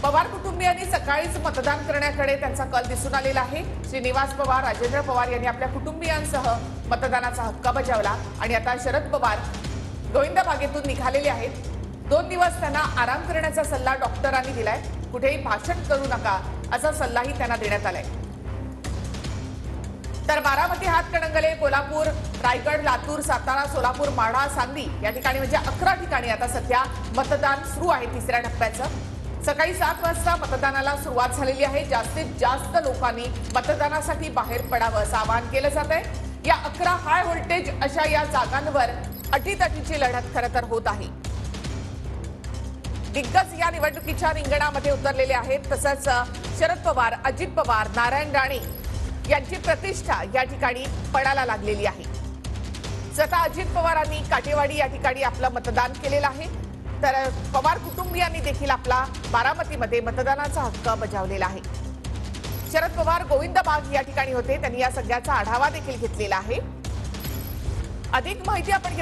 पवार कुटुंबियांनी सकाळीच मतदान करण्याकडे त्यांचा कल दिसून आलेला आहे। श्रीनिवास पवार, राजेंद्र पवार यांनी आपल्या कुटुंबियांसह मतदानाचा हक्क बजावला आणि आता शरद पवार गोविंदा बागेतून निघालेले आहेत। 2 दिवस त्यांना आराम करण्याचा सल्ला डॉक्टरांनी दिलाय। कुठेही भाषण करू नका असा सल्लाही त्यांना देण्यात आलाय। तर बारामती, हातकणंगले, कोल्हापूर, रायगड, लातूर, सातारा, सोलापूर, माढा, सांगली या ठिकाणी म्हणजे 11 ठिकाणी आता सध्या मतदान सुरू आहे। तिसऱ्या टप्प्याचं सकाळी 7 वाजता मतदानाला सुरुवात झालेली आहे। जास्तीत जास्त लोकांनी मतदानासाठी बाहेर पडावं असं आवाहन केलं जात आहे। या 11 हाय व्होल्टेज अशा या जागांवर अटीतटीची लढत खरं तर होत आहे। दिग्गज या निवडणुकीच्या रिंगणामध्ये उतरलेले आहेत। तसंच शरद पवार, अजित पवार, नारायण राणे यांची प्रतिष्ठा या ठिकाणी पडायला लागलेली आहे। स्वतः अजित पवारांनी काटेवाडी या ठिकाणी आपलं मतदान केलेलं आहे। तर पवार कुटुंबियांनी देखील आपला बारामतीमध्ये मतदानाचा हक्क बजावलेला आहे। शरद पवार गोविंदा बाग या ठिकाणी होते। त्यांनी या सगळ्याचा आढावा देखील घेतलेला आहे। अधिक माहिती आपण